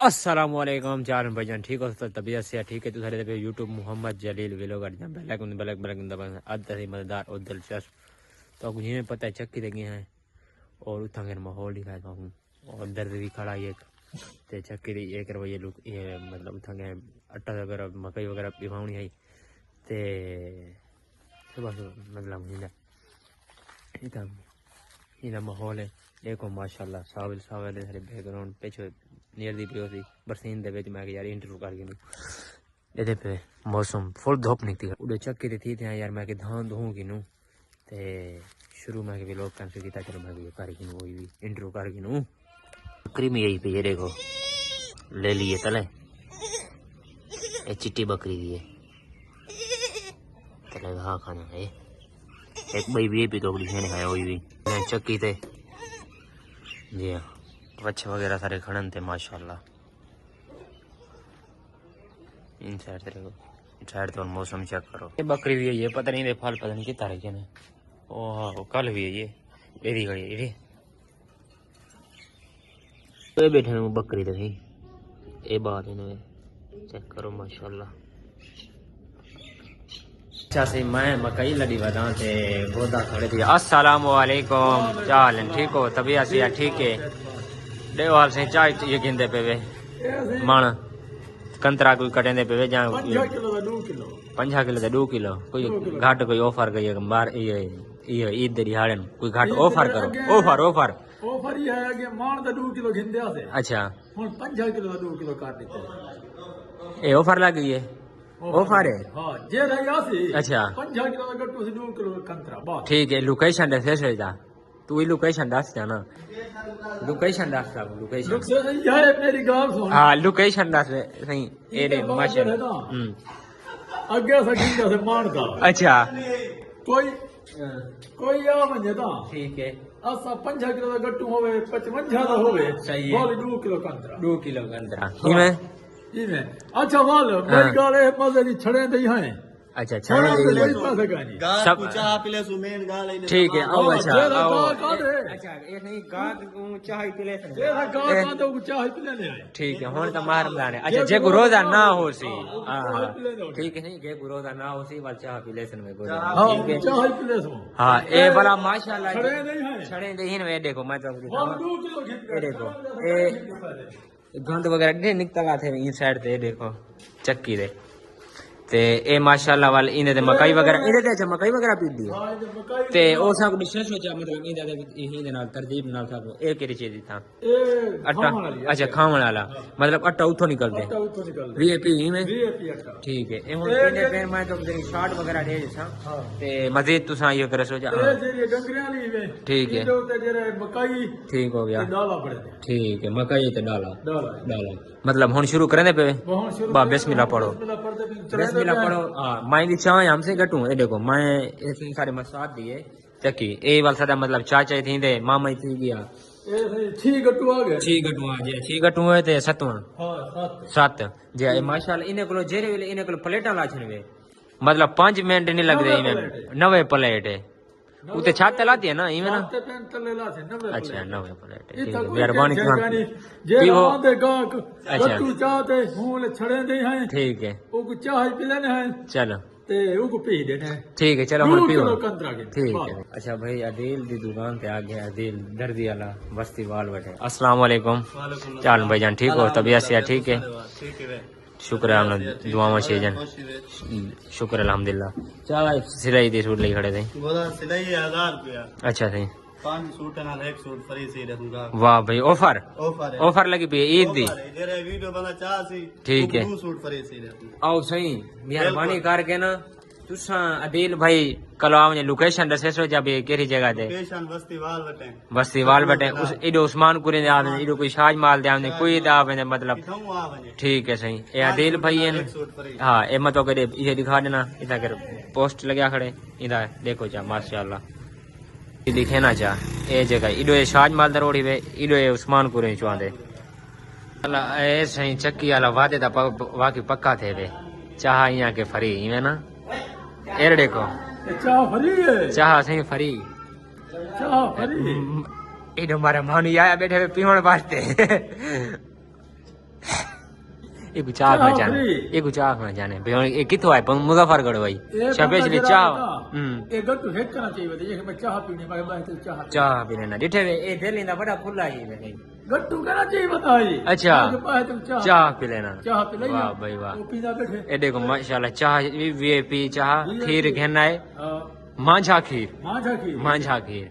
अस्सलामुअलैकुम चार भाईजान ठीक हो तो तबीयत से ठीक है तो सारे पे यूट्यूब मोहम्मद जलील व्लॉगर जहां ब्लैक ब्लैक ब्लैक दबा अदर मजेदार और दिलचस्प तो कुछ में पता है चक्की लगी हैं और उठांगे माहौल दिखाता हूँ और दर्द भी खड़ा है ते चक्की एक रवैये लोग ये मतलब उठांगे आटा वगैरह मकई वगैरह पिवानी है ते सुबह मतलब इधर माहौल है देखो माशाल्लाह सावल सावल सारे बैकग्राउंड पिछे नीर दी पियो सी बरसीन दे विच मैं यार इंटरव्यू कर गई ਇਹਦੇ पे मौसम फुल धुप निकली उड़े चक्के ते थी थे यार मैं के धान दूं किनू ते शुरू में के लोग कैंसिल किया चलो मैं ये कर किनू वही भी इंटरव्यू कर किनू बकरी में यही पे ये देखो ले लिए तले ये चिट्टी बकरी दी है तले घा खाना है एक भाई भी पे टोकरी मैंने खाया वही भी चक्की थे जी हाँ बच्चे वगैरह सारे खड़न थे माशाल्लाह इन साइड देखो साइड तो मौसम चेक करो ये बकरी भी है ये पता नहीं फल पता नहीं कितना रखे ने ओह कल भी है ये एरी गई एरी तो बैठे हैं बकरी तो नहीं ये बात है चेक करो माशाल्लाह अच्छा से मैं मकई लड़ी बता थे गोदा खड़े थे अस्सलाम वालेकुम चाल ठीक हो तबीयत से ठीक है देवाल से चाय ये गिंदे पे वे मन कंतरा कोई कटेंदे पे वे जा 5 किलो का 2 किलो 5 किलो का 2 किलो कोई घाट कोई ऑफर करिए बार ये ईद दे दिहाड़े कोई घाट ऑफर करो ऑफर ऑफर ऑफर ये है कि मान का 2 किलो घिंदे से अच्छा हुन 5 किलो का 2 किलो काट देते ये ऑफर लग गई है ऑफर है हां जे रही सी अच्छा 5 किलो का गट्टू से 2 किलो कंतरा बस ठीक है लोकेशन दे से जा तू ही लोकेशन दस जाना लोकेशन दस लोकेशन लोकेशन ये मेरी गाल सुन हां लोकेशन दस सही ए रे माशा आगे से घिंदे से मान का अच्छा कोई आ वने ता ठीक है असा 5 किलो का गट्टू होवे 55 दा होवे सही है 2 किलो कंतरा 2 किलो कंतरा इमे अच्छा वाल मेरी गाल है मजे दी छड़े दई हैं अच्छा छड़े दई सब चाह पिले सुमेन गाल ठीक है आओ अच्छा आओ अच्छा ये नहीं गाग चाह पिले ये गाग का तो चाह पिले ने ठीक है हुन तो मार लाने अच्छा जे को रोजा ना हो सी हां ठीक है नहीं जे को रोजा ना हो सी वाल चाह पिले सन में गोदा ठीक है चाह पिले सो हां ए बड़ा माशाल्लाह छड़े दई हैं छड़े दई हैं वे देखो मैं तो 2 किलो ये देखो ए गंद वगैरह नहीं निकता थे इन साइड ते देखो चक्की दे ते ए माशाल्लाह वाल इने ते मकई वगैरह इने ते अच्छा मकई वगैरह पी दी ते ओ सा को डिशेस सोचा मतलब इने ते इने नाल तरजीब नाल था ए केरी चीज था आटा अच्छा खावन वाला मतलब आटा उठो निकल दे वीआईपी में वीआईपी आटा ठीक है ए हुन इने पे मैं तो शॉर्ट वगैरह दे सा ते मजीद तुसा ये करे सोचा ए जेरी डंगरियां ली वे ठीक है ते जेरे मकई ठीक हो गया डाला पड़े ठीक है मकई ते डाला मतलब हुन शुरू करें दे पे बा बिस्मिल्लाह पढ़ो बिस्मिल्लाह पढ़ो हां मैं भी चाह हमसे गटू ए देखो मैं इतने सारे मसाद दिए चकी ए वाल सदा मतलब चाचा थी दे मामा थी गया ए 6 गट्टू आ गए 6 गट्टू आ जे 6 गट्टू है ते 7वां हां 7 जे माशाल्लाह इने को जेरे वेले इने को प्लेटा लाछन वे मतलब 5 मिनट नहीं लग रहे इमे 9 प्लेट है उते छाते लाती है ना इमे ना अच्छा 9 प्लेट मेहरबानी जे आंदे गाक गट्टू चाहते फूल छड़े दे हैं ठीक है ओ को चाय पिले ने हैं चलो ते ओ को पी देने ठीक है चलो हम पियो ठीक है अच्छा भाई अदील दी दुकान पे आ गया अदील दर्दी वाला बस्ती वाल बैठे अस्सलाम वालेकुम चाल भाईजान ठीक हो तबीयत से ठीक है शुक्र है हमने दुआओं से जन शुक्र अल्हम्दुलिल्लाह चाय सिलाई दे सूट ले खड़े थे बोला सिलाई 1000 रुपया अच्छा थे 5 सूट नाल 1 सूट फ्री सी रहूंगा वाह भाई ऑफर ऑफर ऑफर लगी पे ईद दी तेरे वीडियो बना चाह सी ठीक है 2 सूट फ्री सी रहूंगा आओ सही मेहरबानी करके ना तुसा अदील भाई कल आवने लोकेशन दसे सो जब केरी जगह दे लोकेशन बस्ती वाल बटे उस इडो उस्मान कुरे दे आवे इडो कोई शाज माल दे आवे कोई दा आवे मतलब ठीक है सही ए अदील भाई है हां ए मतो करे ये दिखा देना इधर कर पोस्ट लगा खड़े इधर देखो जा माशाल्लाह दिखे ना जा ए जगह इडो शाज माल दरोड़ी वे इडो उस्मान कुरे चवांदे अल्लाह ए सही चक्की वाला वादे दा वाकई पक्का थे वे चाह इया के फरी इवे ना एरडे को चाह फरी है चाह सही फरी चाह फरी इधर हमारा मानी आया बैठे हुए पीवण वास्ते ये कुछ चाह खाना चाह चाहने फ्री। ये कुछ चाह खाना चाहने भाई ये कितो है मुजफ्फरगढ़ भाई स्पेशली चाह एक गट्टू हेड करना चाहिए ये मैं चाह पीने मैं तो चाह चाह पी लेना डिठे ये दिल इंदा बड़ा खुला ही है गट्टू कहना चाहिए बताइए अच्छा तुम चाह चाह पी लेना चाह पी लेना वाह भाई वाह वो पीना बैठे ये देखो माशाल्लाह चाह वीआईपी चाह खीर कहना है हाँ, मांझा खीर मांझा की मांझा खीर